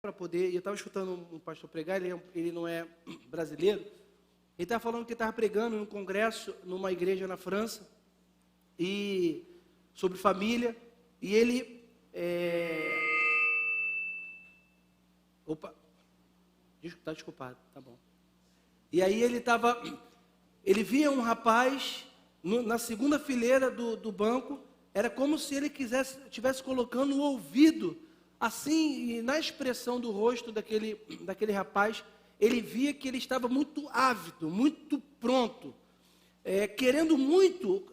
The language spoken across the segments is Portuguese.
para poder, e eu estava escutando um pastor pregar, ele não é brasileiro, ele estava falando que estava pregando em um congresso, numa igreja na França, e sobre família, e ele, está desculpado, tá bom. E aí ele via um rapaz, na segunda fileira do banco, era como se ele estivesse colocando o ouvido, assim, e na expressão do rosto daquele rapaz, ele via que ele estava muito ávido, muito pronto, querendo muito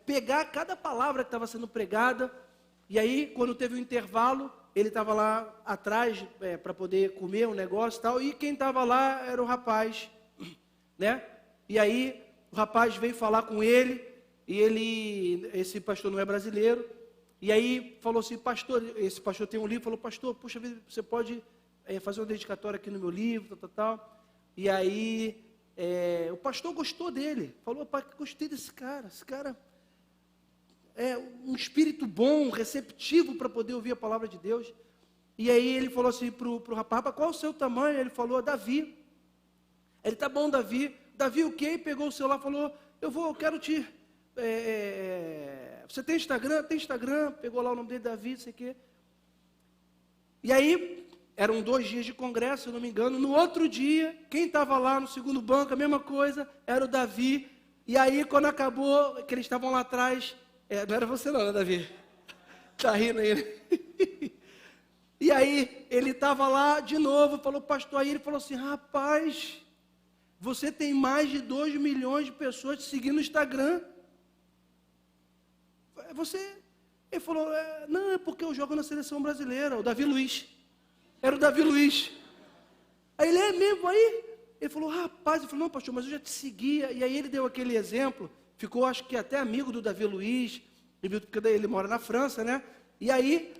pegar cada palavra que estava sendo pregada. E aí, quando teve um intervalo, ele estava lá atrás para poder comer um negócio e tal, e quem estava lá era o rapaz, né? E aí, o rapaz veio falar com ele, e esse pastor não é brasileiro, e aí falou assim, pastor, esse pastor tem um livro, falou, pastor, puxa vida, você pode fazer uma dedicatória aqui no meu livro, tal. E aí, o pastor gostou dele, falou, pai, gostei desse cara, é um espírito bom, receptivo para poder ouvir a palavra de Deus. E aí ele falou assim para o rapaz, qual é o seu tamanho? Ele falou, Davi. Ele, tá bom, Davi. Davi o quê? Pegou o celular e falou, eu quero te... você tem Instagram? Tem Instagram. Pegou lá o nome dele, Davi, não sei o quê. E aí, eram 2 dias de congresso, se eu não me engano. No outro dia, quem estava lá no segundo banco, a mesma coisa, era o Davi. E aí, quando acabou, que eles estavam lá atrás... não era você não, né, Davi? Tá rindo aí, né? E aí, ele estava lá de novo, falou, pastor, aí ele falou assim, rapaz, você tem mais de 2 milhões de pessoas te seguindo no Instagram. Ele falou, não, é porque eu jogo na seleção brasileira, o Davi Luiz. Era o Davi Luiz. Aí ele, é mesmo aí? Ele falou, rapaz, ele falou, não, pastor, mas eu já te seguia. E aí ele deu aquele exemplo, ficou, acho que até amigo do Davi Luiz, porque ele mora na França, né? E aí,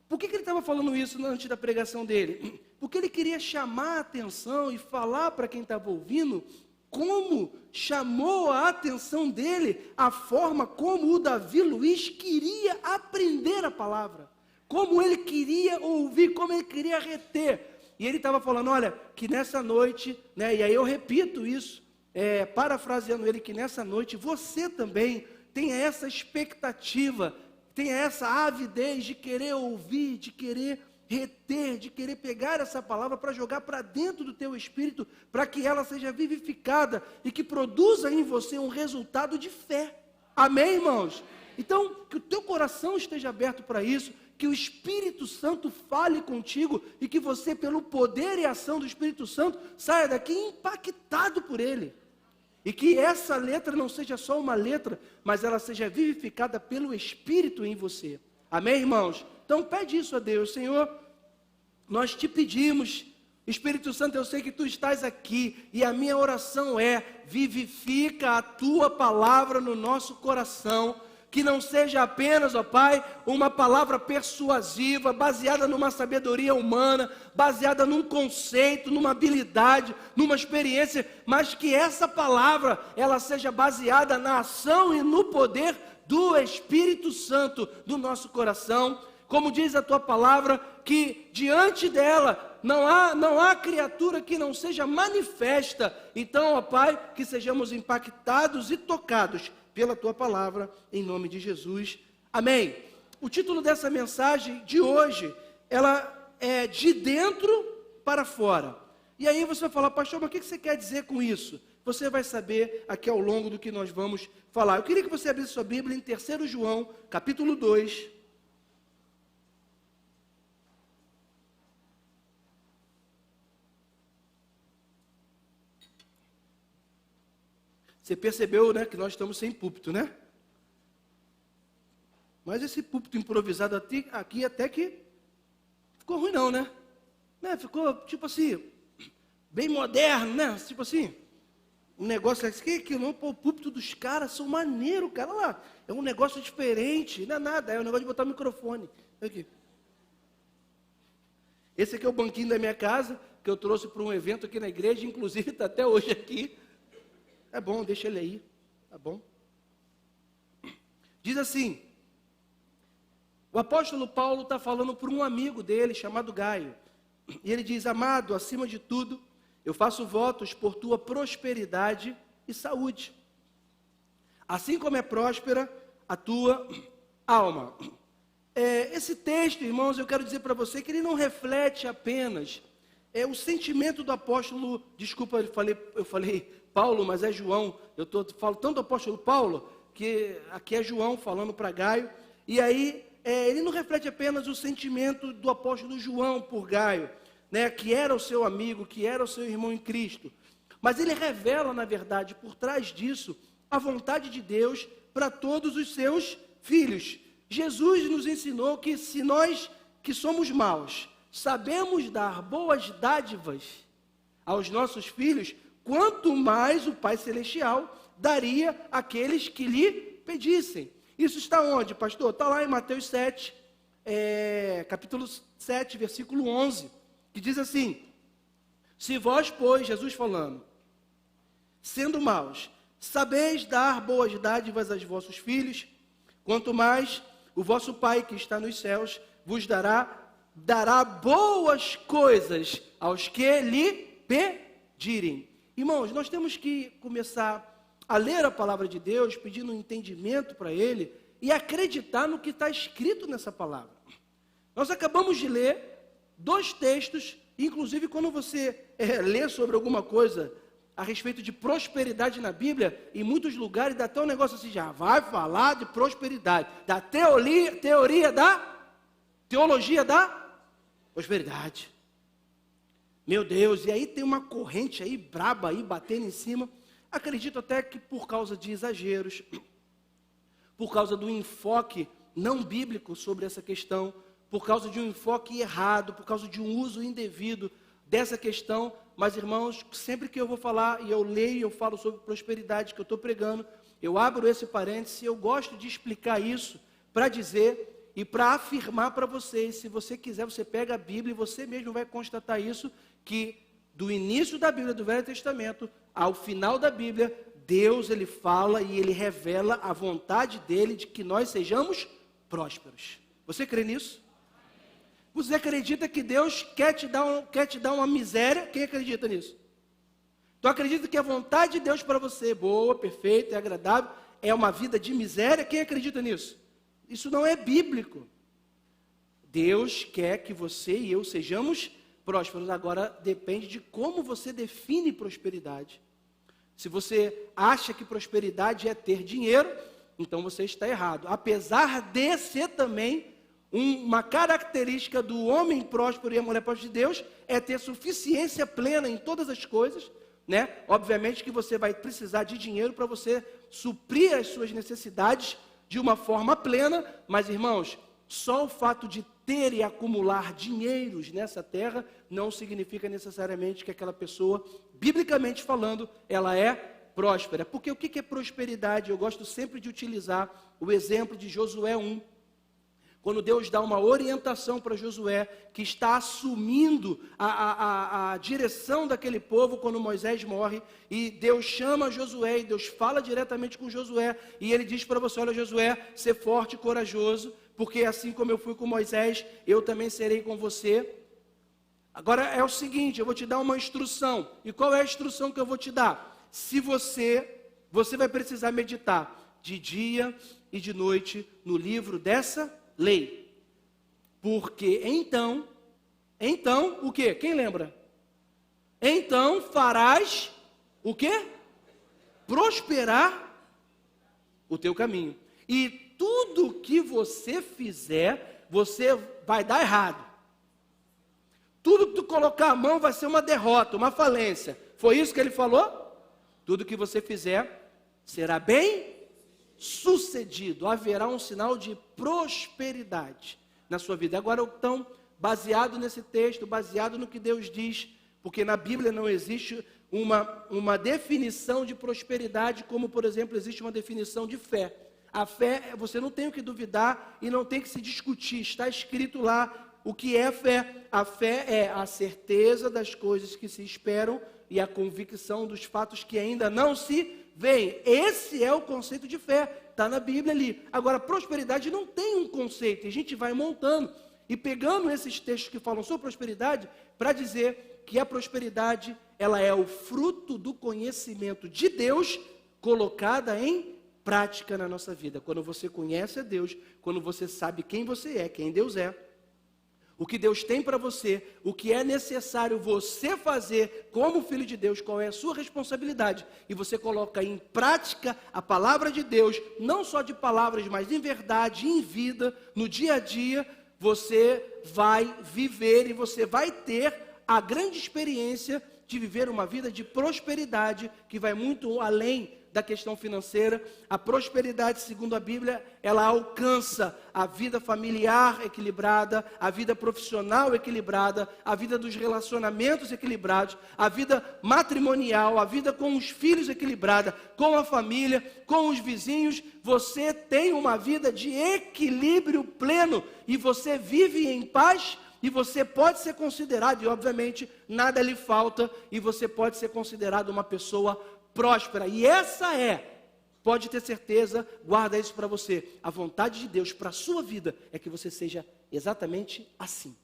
por que ele estava falando isso antes da pregação dele? Porque ele queria chamar a atenção e falar para quem estava ouvindo como chamou a atenção dele a forma como o Davi Luiz queria aprender a palavra, como ele queria ouvir, como ele queria reter. E ele estava falando, olha, que nessa noite, né, e aí eu repito isso, parafraseando ele, que nessa noite você também tenha essa expectativa, tenha essa avidez de querer ouvir, de querer reter, de querer pegar essa palavra para jogar para dentro do teu espírito, para que ela seja vivificada e que produza em você um resultado de fé. Amém, irmãos? Então, que o teu coração esteja aberto para isso, que o Espírito Santo fale contigo e que você, pelo poder e ação do Espírito Santo, saia daqui impactado por ele. E que essa letra não seja só uma letra, mas ela seja vivificada pelo Espírito em você. Amém, irmãos? Então pede isso a Deus. Senhor, nós te pedimos, Espírito Santo, eu sei que tu estás aqui, e a minha oração é, vivifica a tua palavra no nosso coração, que não seja apenas, ó Pai, uma palavra persuasiva, baseada numa sabedoria humana, baseada num conceito, numa habilidade, numa experiência, mas que essa palavra, ela seja baseada na ação e no poder do Espírito Santo do nosso coração. Como diz a tua palavra, que diante dela não há criatura que não seja manifesta. Então, ó Pai, que sejamos impactados e tocados pela tua palavra, em nome de Jesus. Amém. O título dessa mensagem de hoje, ela é de dentro para fora. E aí você vai falar, pastor, mas o que você quer dizer com isso? Você vai saber aqui ao longo do que nós vamos falar. Eu queria que você abrisse sua Bíblia em 3 João, capítulo 2. Você percebeu, né, que nós estamos sem púlpito, né? Mas esse púlpito improvisado aqui até que ficou ruim não, né? Ficou tipo assim, bem moderno, né? Tipo assim, um negócio que não, pô, o púlpito dos caras são maneiro, cara, olha lá, é um negócio diferente, não é nada, é um negócio de botar o microfone. Aqui. Esse aqui é o banquinho da minha casa, que eu trouxe para um evento aqui na igreja, inclusive está até hoje aqui. É bom, deixa ele aí, tá bom? Diz assim, o apóstolo Paulo está falando por um amigo dele chamado Gaio. E ele diz: amado, acima de tudo, eu faço votos por tua prosperidade e saúde, assim como é próspera a tua alma. Esse texto, irmãos, eu quero dizer para você que ele não reflete apenas o sentimento do apóstolo, desculpa, eu falei Paulo, mas é João, falo tanto do apóstolo Paulo, que aqui é João falando para Gaio, e aí ele não reflete apenas o sentimento do apóstolo João por Gaio, né, que era o seu amigo, que era o seu irmão em Cristo, mas ele revela, na verdade, por trás disso, a vontade de Deus para todos os seus filhos. Jesus nos ensinou que se nós, que somos maus, sabemos dar boas dádivas aos nossos filhos, quanto mais o Pai Celestial daria àqueles que lhe pedissem. Isso está onde, pastor? Está lá em Mateus 7, capítulo 7, versículo 11, que diz assim: se vós, pois, Jesus falando, sendo maus, sabeis dar boas dádivas aos vossos filhos, quanto mais o vosso Pai que está nos céus vos dará boas coisas aos que lhe pedirem. Irmãos, nós temos que começar a ler a palavra de Deus, pedindo um entendimento para Ele e acreditar no que está escrito nessa palavra. Nós acabamos de ler 2 textos, inclusive quando você lê sobre alguma coisa a respeito de prosperidade na Bíblia, em muitos lugares dá até um negócio assim, já vai falar de prosperidade, da teologia da prosperidade. Meu Deus, e aí tem uma corrente aí braba aí batendo em cima. Acredito até que por causa de exageros, por causa do enfoque não bíblico sobre essa questão, por causa de um enfoque errado, por causa de um uso indevido dessa questão. Mas, irmãos, sempre que eu vou falar e eu leio e eu falo sobre prosperidade que eu estou pregando, eu abro esse parênteses e eu gosto de explicar isso para dizer e para afirmar para vocês. Se você quiser, você pega a Bíblia e você mesmo vai constatar isso, que do início da Bíblia, do Velho Testamento, ao final da Bíblia, Deus, ele fala e ele revela a vontade dele de que nós sejamos prósperos. Você crê nisso? Você acredita que Deus quer te dar uma miséria? Quem acredita nisso? Tu acredita que a vontade de Deus para você, boa, perfeita e agradável, é uma vida de miséria? Quem acredita nisso? Isso não é bíblico. Deus quer que você e eu sejamos prósperos. Agora, depende de como você define prosperidade. Se você acha que prosperidade é ter dinheiro, então você está errado. Apesar de ser também uma característica do homem próspero e a mulher próspera de Deus, é ter suficiência plena em todas as coisas, né? Obviamente que você vai precisar de dinheiro para você suprir as suas necessidades de uma forma plena, mas, irmãos, só o fato de ter e acumular dinheiros nessa terra não significa necessariamente que aquela pessoa, biblicamente falando, ela é próspera. Porque o que é prosperidade? Eu gosto sempre de utilizar o exemplo de Josué 1. Quando Deus dá uma orientação para Josué, que está assumindo a direção daquele povo quando Moisés morre, e Deus chama Josué, e Deus fala diretamente com Josué, e ele diz para você: olha, Josué, ser forte e corajoso, porque assim como eu fui com Moisés, eu também serei com você. Agora é o seguinte, eu vou te dar uma instrução. E qual é a instrução que eu vou te dar? Se você vai precisar meditar de dia e de noite no livro dessa lei. Porque então, o quê? Quem lembra? Então farás o quê? Prosperar o teu caminho. E tudo que você fizer, você vai dar errado. Tudo que tu colocar a mão vai ser uma derrota, uma falência. Foi isso que ele falou? Tudo que você fizer será bem sucedido. Haverá um sinal de prosperidade na sua vida. Agora, então, baseado nesse texto, baseado no que Deus diz, porque na Bíblia não existe uma definição de prosperidade, como, por exemplo, existe uma definição de fé. A fé, você não tem o que duvidar e não tem que se discutir. Está escrito lá o que é fé. A fé é a certeza das coisas que se esperam e a convicção dos fatos que ainda não se veem. Esse é o conceito de fé. Está na Bíblia ali. Agora, prosperidade não tem um conceito. A gente vai montando. e pegando esses textos que falam sobre prosperidade, para dizer que a prosperidade, ela é o fruto do conhecimento de Deus, colocada em prática na nossa vida. Quando você conhece a Deus, quando você sabe quem você é, quem Deus é, o que Deus tem para você, o que é necessário você fazer como filho de Deus, qual é a sua responsabilidade, e você coloca em prática a palavra de Deus, não só de palavras, mas em verdade, em vida, no dia a dia, você vai viver e você vai ter a grande experiência de viver uma vida de prosperidade, que vai muito além da questão financeira. A prosperidade, segundo a Bíblia, ela alcança a vida familiar equilibrada, a vida profissional equilibrada, a vida dos relacionamentos equilibrados, a vida matrimonial, a vida com os filhos equilibrada, com a família, com os vizinhos. Você tem uma vida de equilíbrio pleno e você vive em paz. E você pode ser considerado, e obviamente nada lhe falta, e você pode ser considerado uma pessoa próspera. E essa pode ter certeza, guarda isso para você, a vontade de Deus para a sua vida é que você seja exatamente assim.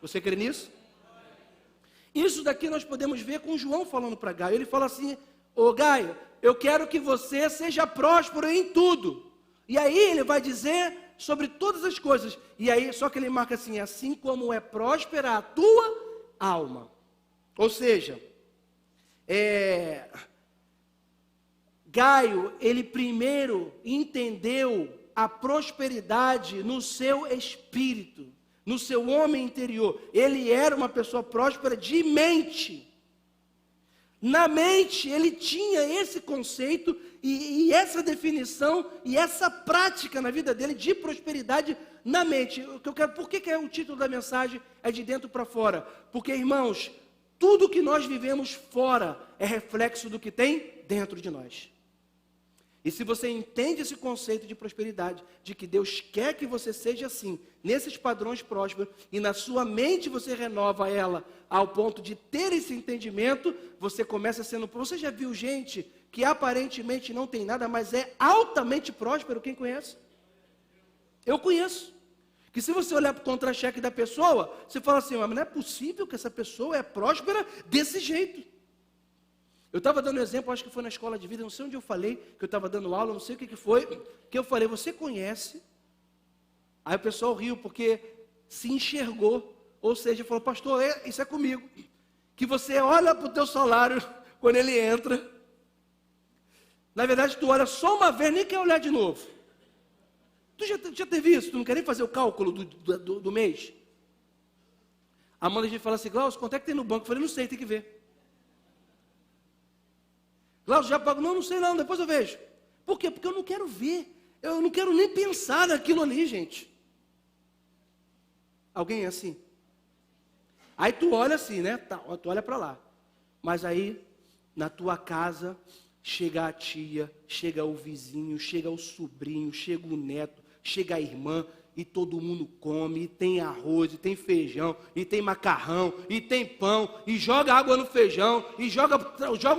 Você crê nisso? Isso daqui nós podemos ver com João falando para Gaio. Ele fala assim: ô Gaio, eu quero que você seja próspero em tudo. E aí ele vai dizer sobre todas as coisas. E aí, só que ele marca assim: assim como é próspera a tua alma. Ou seja, Gaio, ele primeiro entendeu a prosperidade no seu espírito, no seu homem interior. Ele era uma pessoa próspera de mente. Na mente, ele tinha esse conceito e essa definição e essa prática na vida dele de prosperidade na mente. Por que é o título da mensagem? É de dentro para fora. Porque, irmãos, tudo que nós vivemos fora é reflexo do que tem dentro de nós. E se você entende esse conceito de prosperidade, de que Deus quer que você seja assim, nesses padrões prósperos, e na sua mente você renova ela ao ponto de ter esse entendimento, você começa sendo... Você já viu gente que aparentemente não tem nada, mas é altamente próspero? Quem conhece? Eu conheço. Que se você olhar para o contra-cheque da pessoa, você fala assim: mas não é possível que essa pessoa é próspera desse jeito. Eu estava dando um exemplo, acho que foi na escola de vida, não sei onde eu falei, que eu estava dando aula, não sei o que foi, que eu falei: você conhece? Aí o pessoal riu, porque se enxergou, ou seja, falou: pastor, isso é comigo. Que você olha para o teu salário, quando ele entra, na verdade tu olha só uma vez, nem quer olhar de novo. Tu já teve isso? Tu não quer nem fazer o cálculo do mês? A Amanda, a gente fala assim: Glaucio, quanto é que tem no banco? Eu falei: não sei, tem que ver. Glaucio, já pago? Não sei não, depois eu vejo. Por quê? Porque eu não quero ver. Eu não quero nem pensar naquilo ali, gente. Alguém é assim? Aí tu olha assim, né? Tu olha para lá. Mas aí, na tua casa, chega a tia, chega o vizinho, chega o sobrinho, chega o neto, chega a irmã, e todo mundo come, e tem arroz, e tem feijão, e tem macarrão, e tem pão, e joga água no feijão, e joga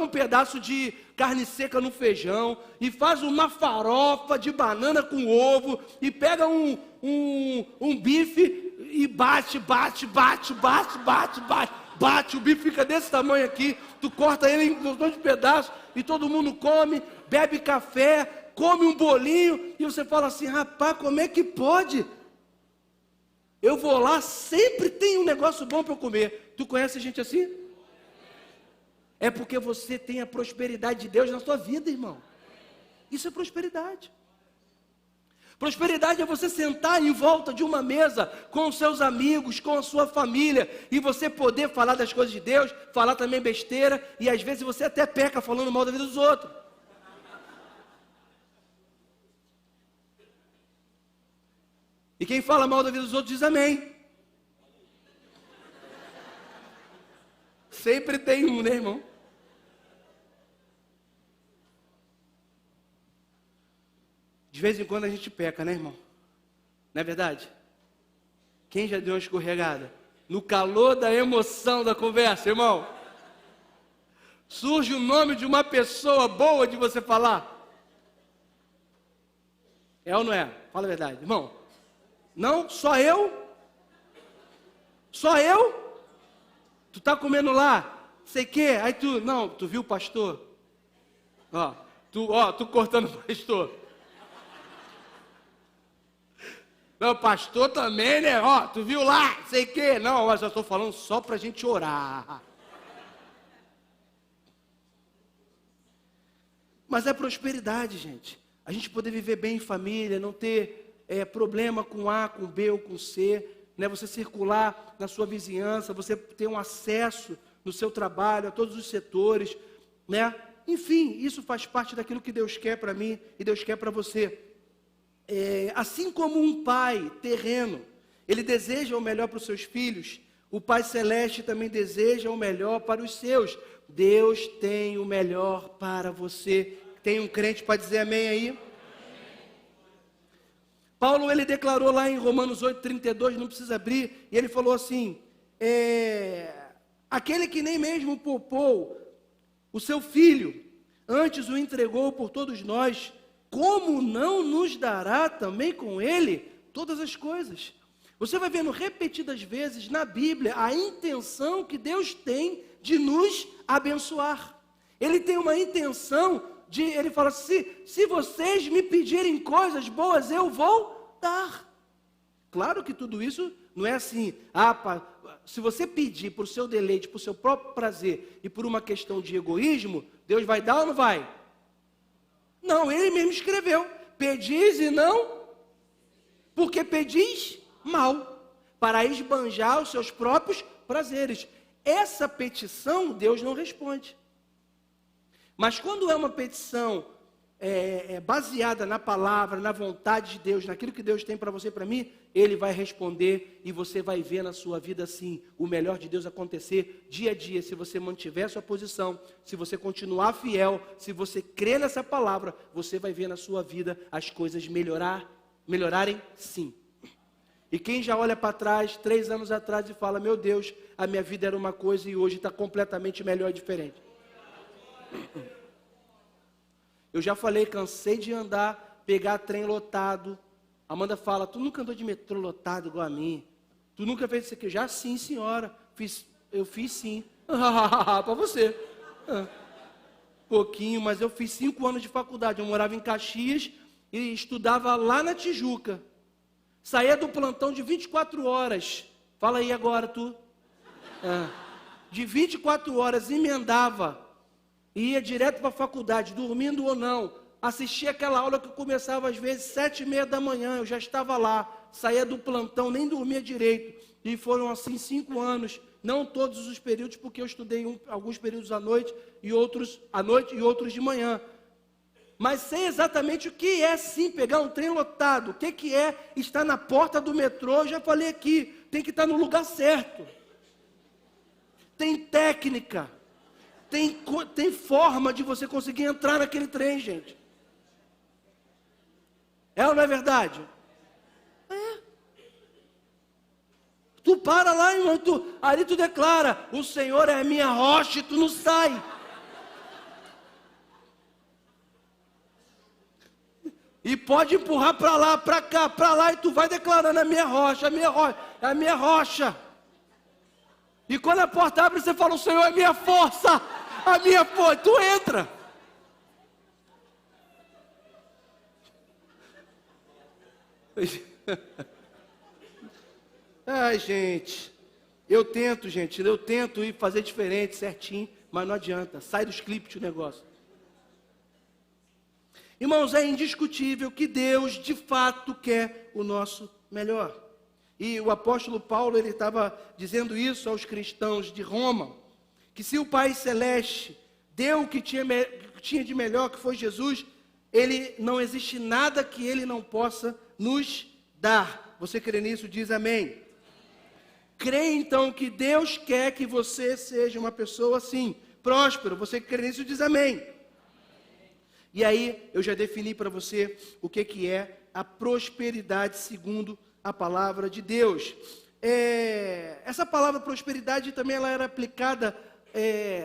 um pedaço de carne seca no feijão, e faz uma farofa de banana com ovo, e pega um bife, e bate, o bife fica desse tamanho aqui, tu corta ele em uns 2 pedaços, e todo mundo come, bebe café, come um bolinho, e você fala assim: rapaz, como é que pode? Eu vou lá, sempre tem um negócio bom para eu comer. Tu conhece gente assim? É porque você tem a prosperidade de Deus na sua vida, irmão. Isso é prosperidade. Prosperidade é você sentar em volta de uma mesa com os seus amigos, com a sua família, e você poder falar das coisas de Deus, falar também besteira, e às vezes você até peca falando mal da vida dos outros. E quem fala mal da vida dos outros diz amém. Sempre tem um, né, irmão? De vez em quando a gente peca, né, irmão? Não é verdade? Quem já deu uma escorregada? No calor da emoção da conversa, irmão. Surge o nome de uma pessoa boa de você falar. É ou não é? Fala a verdade, irmão. Não, só eu? Só eu? Tu tá comendo lá? Sei que? Aí tu, não, tu viu o pastor? Tu cortando o pastor. Não, pastor também, né? Tu viu lá? Sei que? Não, mas eu estou falando só pra gente orar. Mas é prosperidade, gente. A gente poder viver bem em família, não ter problema com A, com B ou com C, né? Você circular na sua vizinhança, você ter um acesso no seu trabalho, a todos os setores, né? Enfim, isso faz parte daquilo que Deus quer para mim e Deus quer para você. Assim como um pai terreno, ele deseja o melhor para os seus filhos, o Pai Celeste também deseja o melhor para os seus. Deus tem o melhor para você. Tem um crente para dizer amém aí? Amém. Paulo, ele declarou lá em Romanos 8:32, não precisa abrir, e ele falou assim, aquele que nem mesmo poupou o seu filho, antes o entregou por todos nós, como não nos dará também com ele todas as coisas? Você vai vendo repetidas vezes na Bíblia a intenção que Deus tem de nos abençoar. Ele tem uma intenção ele fala assim, se vocês me pedirem coisas boas, eu vou dar. Claro que tudo isso não é assim, se você pedir por seu deleite, por seu próprio prazer e por uma questão de egoísmo, Deus vai dar ou não vai? Não, ele mesmo escreveu, pedis e não, porque pedis mal, para esbanjar os seus próprios prazeres. Essa petição Deus não responde. Mas quando é uma petição baseada na palavra, na vontade de Deus, naquilo que Deus tem para você e para mim, Ele vai responder e você vai ver na sua vida assim, o melhor de Deus acontecer dia a dia, se você mantiver a sua posição, se você continuar fiel, se você crer nessa palavra, você vai ver na sua vida as coisas melhorarem sim. E quem já olha para trás, 3 anos atrás e fala, meu Deus, a minha vida era uma coisa e hoje está completamente melhor e diferente. Eu já falei, cansei de andar, pegar trem lotado. Amanda fala, tu nunca andou de metrô lotado igual a mim? Tu nunca fez isso aqui? Já sim, senhora. Eu fiz sim. Para você. Pouquinho, mas eu fiz 5 anos de faculdade. Eu morava em Caxias e estudava lá na Tijuca. Saía do plantão de 24 horas. Fala aí agora, tu. De 24 horas, emendava. Ia direto para a faculdade, dormindo ou não. Assistia aquela aula que começava às vezes 7h30 da manhã. Eu já estava lá. Saía do plantão, nem dormia direito. E foram assim 5 anos. Não todos os períodos, porque eu estudei alguns períodos à noite e outros de manhã. Mas sei exatamente o que é sim pegar um trem lotado. O que é estar na porta do metrô. Eu já falei aqui, tem que estar no lugar certo. Tem técnica. Tem forma de você conseguir entrar naquele trem, gente. É ou não é verdade? Tu para lá, irmão, ali tu declara, o Senhor é a minha rocha e tu não sai. E pode empurrar para lá, para cá, para lá, e tu vai declarando a minha rocha, a minha rocha, a minha rocha. E quando a porta abre, você fala, o Senhor é a minha força. A minha força, tu entra. Ai, gente, eu tento ir fazer diferente, certinho, mas não adianta, sai do script o negócio. Irmãos, é indiscutível que Deus, de fato, quer o nosso melhor. E o apóstolo Paulo, ele estava dizendo isso aos cristãos de Roma, que se o Pai Celeste deu o que tinha de melhor, que foi Jesus, não existe nada que Ele não possa nos dar. Você crê nisso? Diz amém. Crê então que Deus quer que você seja uma pessoa assim, próspero. Você crê nisso? Diz amém. E aí, eu já defini para você o que é a prosperidade segundo a palavra de Deus. Essa palavra prosperidade também ela era aplicada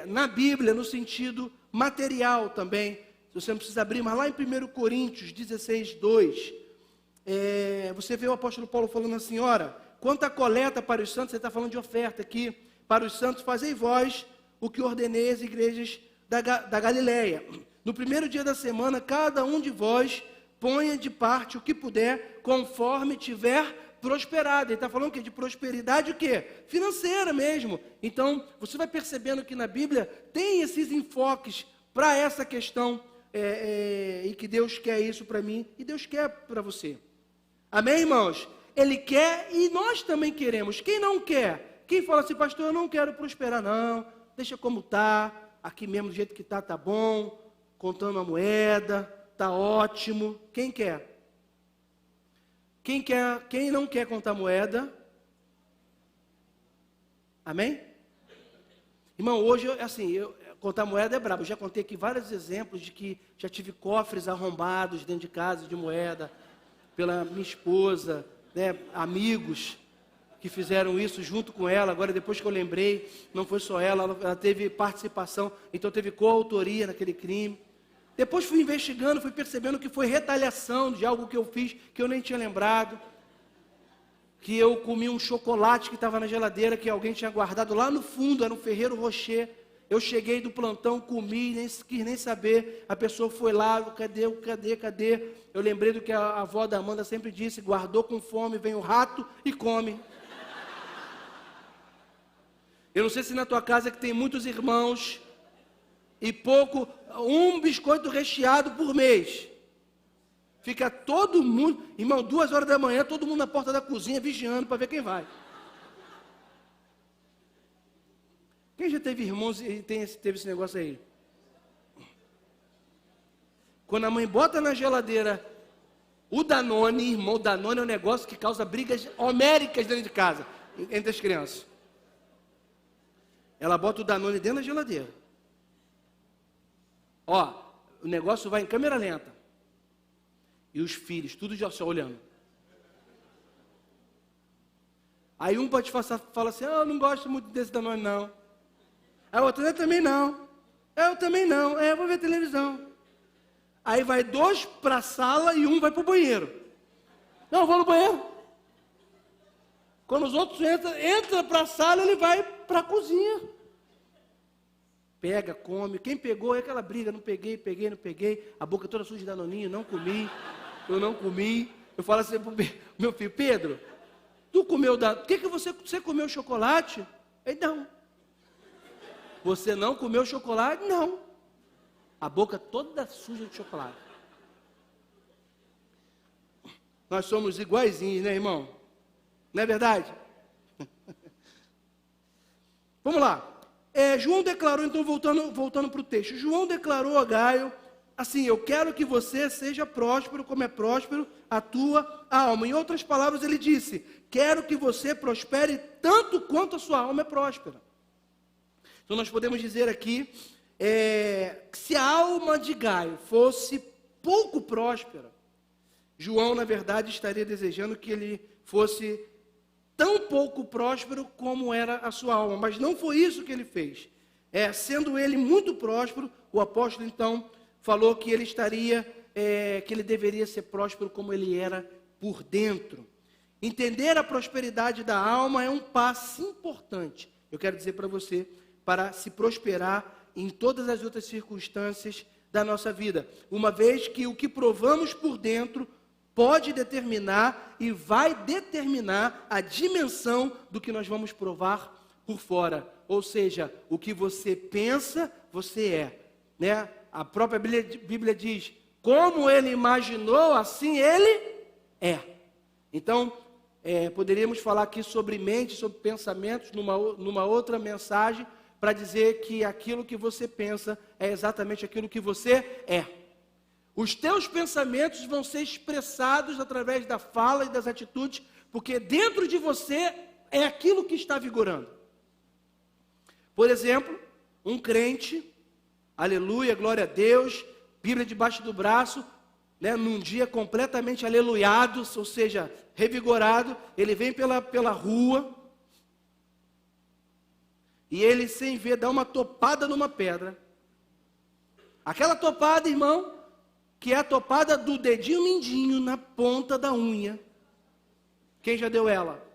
na Bíblia, no sentido material também. Você não precisa abrir, mas lá em 1 Coríntios 16:2, você vê o apóstolo Paulo falando assim, ora, quanto à coleta para os santos, você está falando de oferta aqui, para os santos, fazei vós o que ordenei às igrejas da Galileia. No primeiro dia da semana, cada um de vós ponha de parte o que puder, conforme tiver prosperado. Ele está falando que de prosperidade o quê? Financeira mesmo. Então, você vai percebendo que na Bíblia tem esses enfoques para essa questão, e que Deus quer isso para mim, e Deus quer para você. Amém, irmãos? Ele quer e nós também queremos. Quem não quer? Quem fala assim, pastor, eu não quero prosperar, não. Deixa como está, aqui mesmo do jeito que está, tá bom. Contando a moeda, está ótimo. Quem quer? Quem quer? Quem não quer contar moeda? Amém? Irmão, hoje, assim, contar moeda é brabo. Eu já contei aqui vários exemplos de que já tive cofres arrombados dentro de casa de moeda, pela minha esposa, né, amigos que fizeram isso junto com ela. Agora, depois que eu lembrei, não foi só ela teve participação, então teve coautoria naquele crime. Depois fui investigando, fui percebendo que foi retaliação de algo que eu fiz, que eu nem tinha lembrado. Que eu comi um chocolate que estava na geladeira, que alguém tinha guardado lá no fundo, era um Ferrero Rocher. Eu cheguei do plantão, comi, nem quis nem saber. A pessoa foi lá, cadê? Eu lembrei do que a avó da Amanda sempre disse, guardou com fome, vem o rato e come. Eu não sei se na tua casa que tem muitos irmãos e pouco, um biscoito recheado por mês. Fica todo mundo, irmão, 2 horas da manhã, todo mundo na porta da cozinha vigiando para ver quem vai. Quem já teve irmãos e teve esse negócio aí? Quando a mãe bota na geladeira o Danone, irmão, o Danone é um negócio que causa brigas homéricas dentro de casa, entre as crianças. Ela bota o Danone dentro da geladeira. Ó, o negócio vai em câmera lenta. E os filhos, tudo já só olhando. Aí um pode fala assim, eu não gosto muito desse Danone não. A outra, eu também não. Eu também não. Eu vou ver televisão. Aí vai 2 para a sala e um vai para o banheiro. Não, eu vou no banheiro. Quando os outros entra para a sala, ele vai para a cozinha. Pega, come. Quem pegou é aquela briga. Não peguei. A boca toda suja de danoninho, não comi. Eu não comi. Eu falo assim pro meu filho, Pedro, tu comeu Danone? Por que você comeu chocolate? Ele, não. Você não comeu chocolate? Não. A boca toda suja de chocolate. Nós somos iguaizinhos, né, irmão? Não é verdade? Vamos lá. João declarou, então voltando para o texto. João declarou a Gaio, assim, eu quero que você seja próspero como é próspero a tua alma. Em outras palavras, ele disse, quero que você prospere tanto quanto a sua alma é próspera. Então nós podemos dizer aqui, que se a alma de Gaio fosse pouco próspera, João, na verdade, estaria desejando que ele fosse tão pouco próspero como era a sua alma. Mas não foi isso que ele fez. Sendo ele muito próspero, o apóstolo, então, falou que ele que ele deveria ser próspero como ele era por dentro. Entender a prosperidade da alma é um passo importante, eu quero dizer para você, para se prosperar em todas as outras circunstâncias da nossa vida. Uma vez que o que provamos por dentro pode determinar e vai determinar a dimensão do que nós vamos provar por fora. Ou seja, o que você pensa, você é. Né? A própria Bíblia diz, como ele imaginou, assim ele é. Então, poderíamos falar aqui sobre mente, sobre pensamentos, numa outra mensagem, para dizer que aquilo que você pensa é exatamente aquilo que você é. Os teus pensamentos vão ser expressados através da fala e das atitudes, porque dentro de você é aquilo que está vigorando. Por exemplo, um crente, aleluia, glória a Deus, Bíblia debaixo do braço, né, num dia completamente aleluiado, ou seja, revigorado, ele vem pela rua, e ele, sem ver, dá uma topada numa pedra. Aquela topada, irmão, que é a topada do dedinho mindinho na ponta da unha. Quem já deu ela?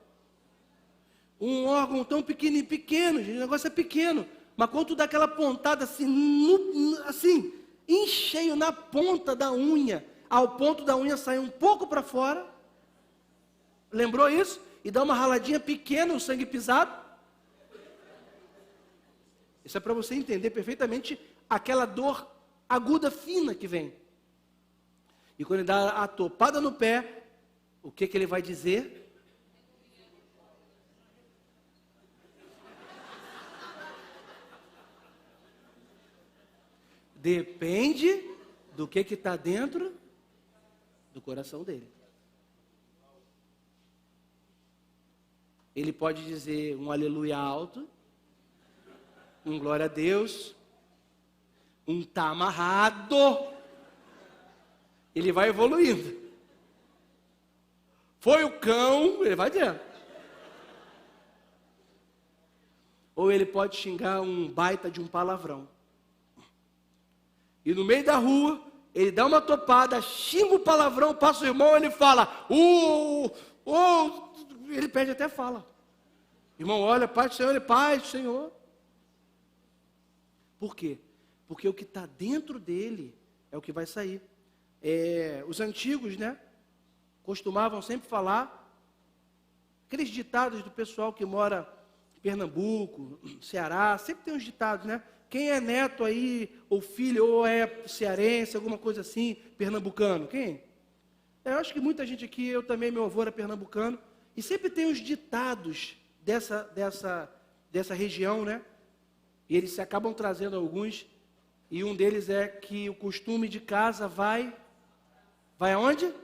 um órgão tão pequeno, gente, o negócio é pequeno, mas quando tu dá aquela pontada assim, assim, em cheio na ponta da unha, ao ponto da unha sair um pouco para fora, lembrou isso? E dá uma raladinha pequena, o sangue pisado. Isso é para você entender perfeitamente aquela dor aguda, fina que vem. E quando ele dá a topada no pé, o que ele vai dizer? Depende do que está dentro do coração dele. Ele pode dizer um aleluia alto, um glória a Deus, um tá amarrado. Ele vai evoluindo. Foi o cão, ele vai dentro. Ou ele pode xingar um baita de um palavrão. E no meio da rua, ele dá uma topada, xinga o palavrão, passa o irmão, ele fala, ele pede até fala. Irmão, olha, Pai do Senhor, ele, Pai do Senhor. Por quê? Porque o que está dentro dele é o que vai sair. Os antigos, né, costumavam sempre falar, aqueles ditados do pessoal que mora em Pernambuco, Ceará, sempre tem uns ditados, né? Quem é neto aí, ou filho, ou é cearense, alguma coisa assim, pernambucano? Quem? Eu acho que muita gente aqui, eu também, meu avô era pernambucano, e sempre tem os ditados dessa região, né? E eles se acabam trazendo alguns, e um deles é que o costume de casa vai aonde?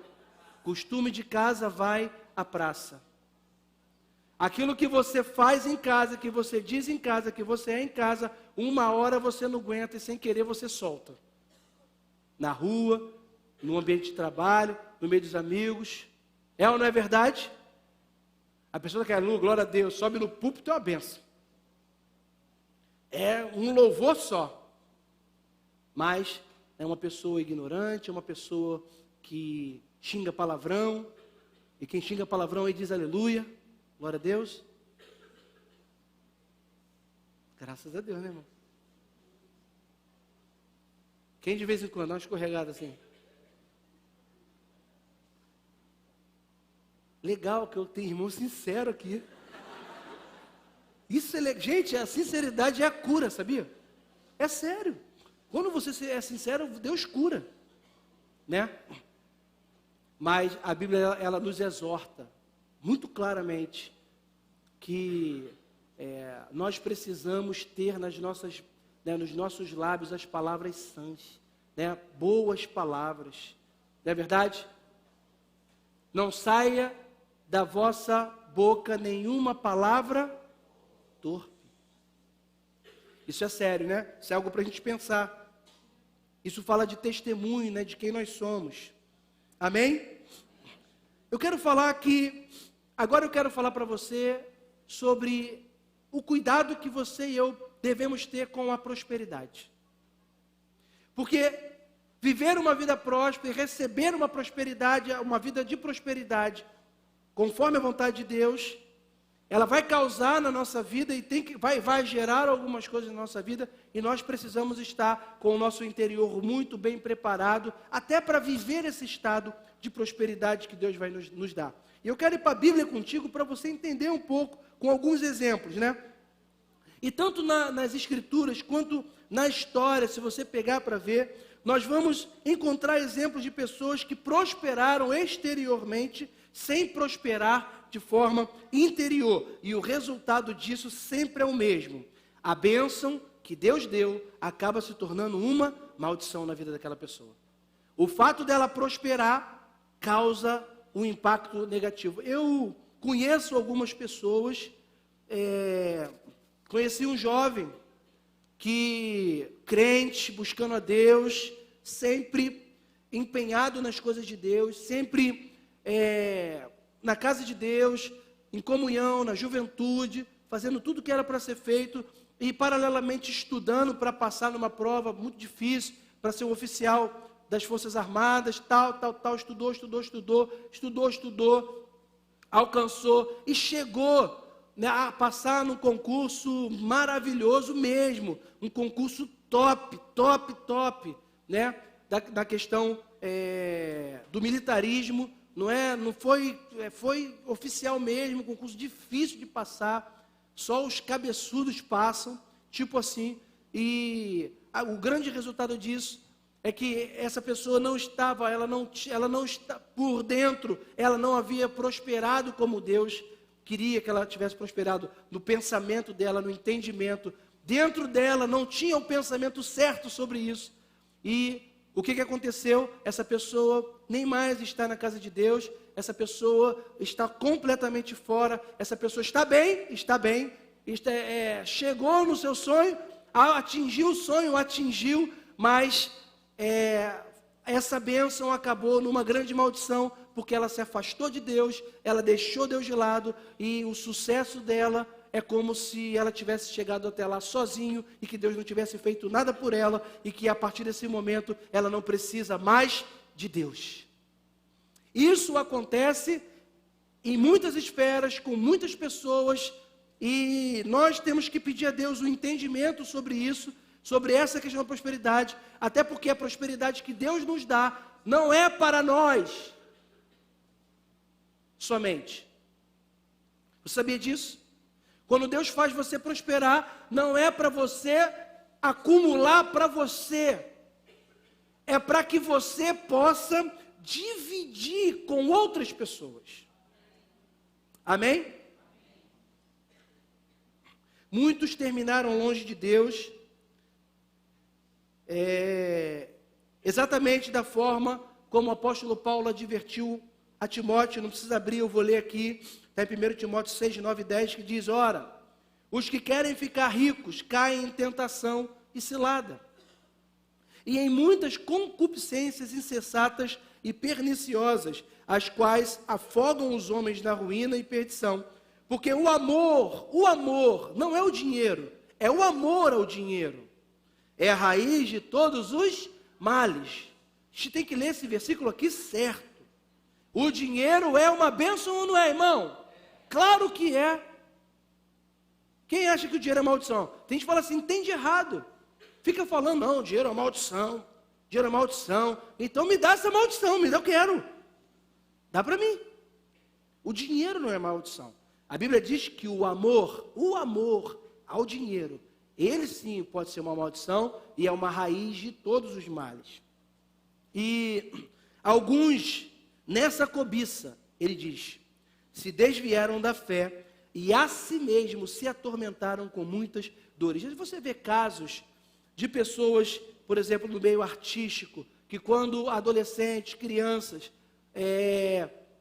Costume de casa vai à praça. Aquilo que você faz em casa, que você diz em casa, que você é em casa, uma hora você não aguenta e sem querer você solta. Na rua, no ambiente de trabalho, no meio dos amigos. É ou não é verdade? A pessoa que é glória a Deus, sobe no púlpito é uma benção. É um louvor só. Mas é uma pessoa ignorante, é uma pessoa que xinga palavrão. E quem xinga palavrão aí diz aleluia. Glória a Deus. Graças a Deus, né, irmão? Quem de vez em quando dá uma escorregada assim? Legal que eu tenho irmão sincero aqui. Isso é legal. Gente, a sinceridade é a cura, sabia? É sério. Quando você é sincero, Deus cura. Né? Mas a Bíblia, ela nos exorta muito claramente que nós precisamos ter nos nossos lábios as palavras sãs, né? Boas palavras, não é verdade? Não saia da vossa boca nenhuma palavra torpe. Isso é sério, né? Isso é algo para a gente pensar. Isso fala de testemunho, né? De quem nós somos. Amém? Agora eu quero falar para você sobre o cuidado que você e eu devemos ter com a prosperidade. Porque viver uma vida próspera e receber uma prosperidade, uma vida de prosperidade, conforme a vontade de Deus, ela vai causar na nossa vida e vai gerar algumas coisas na nossa vida, e nós precisamos estar com o nosso interior muito bem preparado, até para viver esse estado de prosperidade que Deus vai nos dar. E eu quero ir para a Bíblia contigo para você entender um pouco, com alguns exemplos, né? E tanto nas Escrituras, quanto na história, se você pegar para ver, nós vamos encontrar exemplos de pessoas que prosperaram exteriormente, sem prosperar de forma interior. E o resultado disso sempre é o mesmo. A bênção que Deus deu acaba se tornando uma maldição na vida daquela pessoa. O fato dela prosperar causa um impacto negativo. Eu conheço algumas pessoas, conheci um jovem que, crente, buscando a Deus, sempre empenhado nas coisas de Deus, sempre na casa de Deus, em comunhão, na juventude, fazendo tudo que era para ser feito e paralelamente estudando para passar numa prova muito difícil, para ser um oficial das Forças Armadas, estudou, alcançou e chegou né, a passar num concurso maravilhoso mesmo, um concurso top, né, da questão do militarismo, não foi oficial mesmo, concurso difícil de passar, só os cabeçudos passam, tipo assim, e o grande resultado disso é que essa pessoa não estava, ela não está por dentro, ela não havia prosperado como Deus queria que ela tivesse prosperado, no pensamento dela, no entendimento, dentro dela não tinha o pensamento certo sobre isso, e o que aconteceu? Essa pessoa nem mais está na casa de Deus, essa pessoa está completamente fora, essa pessoa está bem, chegou no seu sonho, atingiu o sonho, mas essa bênção acabou numa grande maldição, porque ela se afastou de Deus, ela deixou Deus de lado, e o sucesso dela é como se ela tivesse chegado até lá sozinho, e que Deus não tivesse feito nada por ela, e que a partir desse momento ela não precisa mais de Deus. Isso acontece em muitas esferas, com muitas pessoas, e nós temos que pedir a Deus o entendimento sobre isso, sobre essa questão da prosperidade, até porque a prosperidade que Deus nos dá não é para nós somente. Você sabia disso? Quando Deus faz você prosperar, não é para você acumular para você, é para que você possa dividir com outras pessoas. Amém? Muitos terminaram longe de Deus, exatamente da forma como o apóstolo Paulo advertiu a Timóteo. Não precisa abrir, eu vou ler aqui, está em 1 Timóteo 6, 9 e 10, que diz: ora, os que querem ficar ricos caem em tentação e cilada, e em muitas concupiscências insensatas e perniciosas, as quais afogam os homens na ruína e perdição. Porque o amor não é o dinheiro, é o amor ao dinheiro, é a raiz de todos os males. A gente tem que ler esse versículo aqui certo. O dinheiro é uma bênção ou não é, irmão? Claro que é. Quem acha que o dinheiro é maldição? Tem gente que fala assim, entende errado. Fica falando, não, dinheiro é maldição, dinheiro é maldição. Então me dá essa maldição, eu quero. Dá para mim. O dinheiro não é maldição. A Bíblia diz que o amor ao dinheiro, ele sim pode ser uma maldição e é uma raiz de todos os males. E alguns, nessa cobiça, ele diz, se desviaram da fé e a si mesmo se atormentaram com muitas dores. Você vê casos de pessoas, por exemplo, no meio artístico, que quando adolescentes, crianças,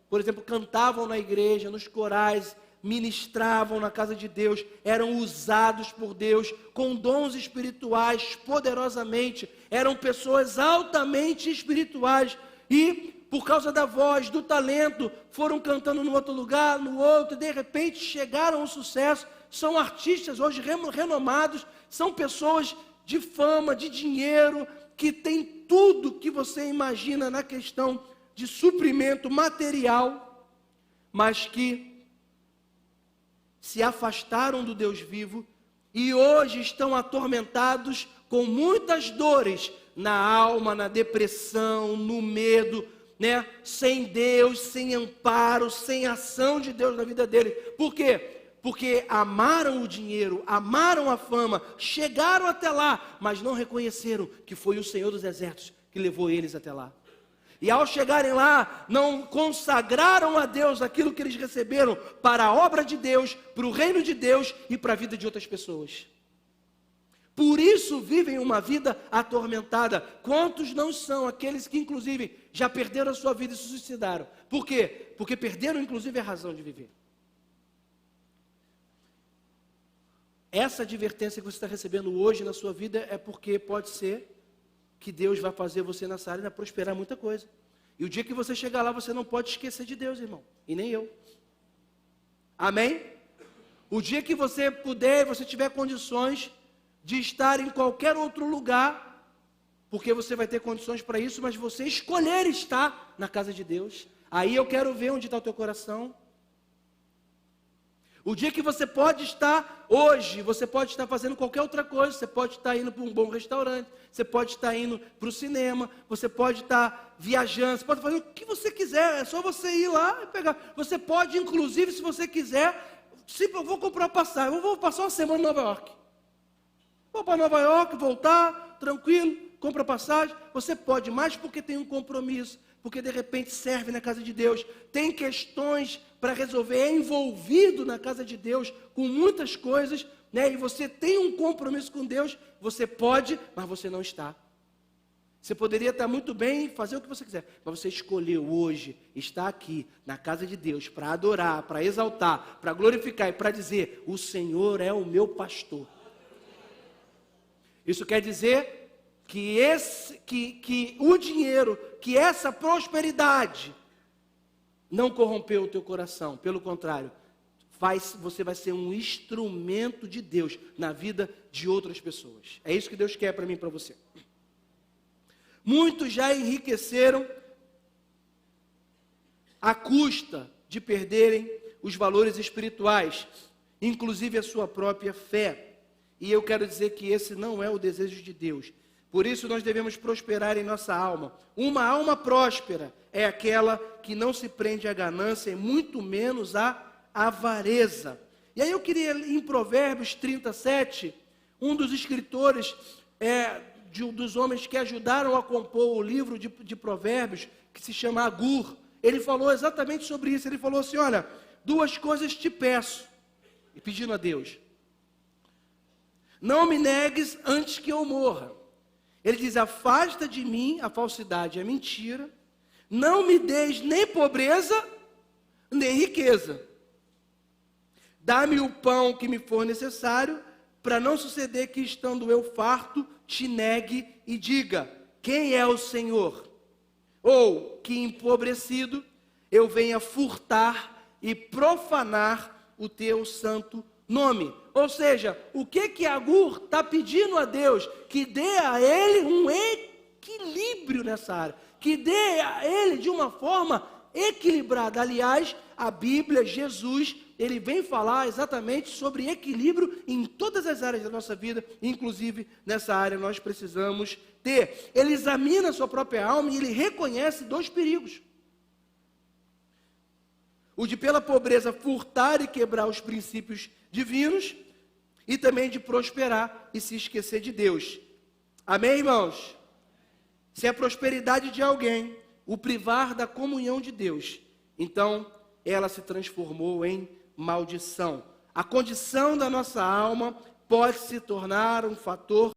por exemplo, cantavam na igreja, nos corais, ministravam na casa de Deus, eram usados por Deus com dons espirituais poderosamente, eram pessoas altamente espirituais e por causa da voz, do talento, foram cantando num outro lugar, no outro, e de repente chegaram ao sucesso, são artistas hoje renomados, são pessoas de fama, de dinheiro, que têm tudo que você imagina na questão de suprimento material, mas que se afastaram do Deus vivo e hoje estão atormentados com muitas dores na alma, na depressão, no medo, né? Sem Deus, sem amparo, sem ação de Deus na vida dele. Por quê? Porque amaram o dinheiro, amaram a fama, chegaram até lá, mas não reconheceram que foi o Senhor dos Exércitos que levou eles até lá. E ao chegarem lá, não consagraram a Deus aquilo que eles receberam para a obra de Deus, para o reino de Deus e para a vida de outras pessoas. Por isso vivem uma vida atormentada. Quantos não são aqueles que inclusive já perderam a sua vida e se suicidaram? Por quê? Porque perderam inclusive a razão de viver. Essa advertência que você está recebendo hoje na sua vida é porque pode ser que Deus vai fazer você nessa área prosperar muita coisa. E o dia que você chegar lá, você não pode esquecer de Deus, irmão. E nem eu. Amém? O dia que você puder, você tiver condições de estar em qualquer outro lugar, porque você vai ter condições para isso, mas você escolher estar na casa de Deus, aí eu quero ver onde está o teu coração. O dia que você pode estar, hoje, você pode estar fazendo qualquer outra coisa, você pode estar indo para um bom restaurante, você pode estar indo para o cinema, você pode estar viajando, você pode fazer o que você quiser, é só você ir lá e pegar. Você pode, inclusive, se você quiser, eu vou comprar passagem, eu vou passar uma semana em Nova York. Vou para Nova York, voltar, tranquilo, compra passagem. Você pode, mais porque tem um compromisso, porque de repente serve na casa de Deus, tem questões para resolver, é envolvido na casa de Deus com muitas coisas, né? E você tem um compromisso com Deus, você pode, mas você não está. Você poderia estar muito bem e fazer o que você quiser, mas você escolheu hoje estar aqui na casa de Deus para adorar, para exaltar, para glorificar e para dizer: o Senhor é o meu pastor. Isso quer dizer que o dinheiro, que essa prosperidade não corrompeu o teu coração. Pelo contrário, você vai ser um instrumento de Deus na vida de outras pessoas. É isso que Deus quer para mim e para você. Muitos já enriqueceram à custa de perderem os valores espirituais, inclusive a sua própria fé. E eu quero dizer que esse não é o desejo de Deus. Por isso nós devemos prosperar em nossa alma. Uma alma próspera é aquela que não se prende à ganância e muito menos à avareza. E aí eu queria, em Provérbios 37, um dos escritores, dos homens que ajudaram a compor o livro de Provérbios, que se chama Agur, ele falou exatamente sobre isso. Ele falou assim: olha, duas coisas te peço, e pedindo a Deus: não me negues antes que eu morra. Ele diz: afasta de mim a falsidade e a mentira, não me deis nem pobreza, nem riqueza. Dá-me o pão que me for necessário, para não suceder que, estando eu farto, te negue e diga: quem é o Senhor? Ou que, empobrecido, eu venha furtar e profanar o teu santo nome. Ou seja, o que Agur está pedindo a Deus? Que dê a ele um equilíbrio nessa área, que dê a ele de uma forma equilibrada. Aliás, a Bíblia, Jesus, ele vem falar exatamente sobre equilíbrio em todas as áreas da nossa vida, inclusive nessa área nós precisamos ter. Ele examina a sua própria alma e ele reconhece dois perigos: o de pela pobreza furtar e quebrar os princípios divinos, e também de prosperar e se esquecer de Deus. Amém, irmãos? Se a prosperidade de alguém o privar da comunhão de Deus, então ela se transformou em maldição. A condição da nossa alma pode se tornar um fator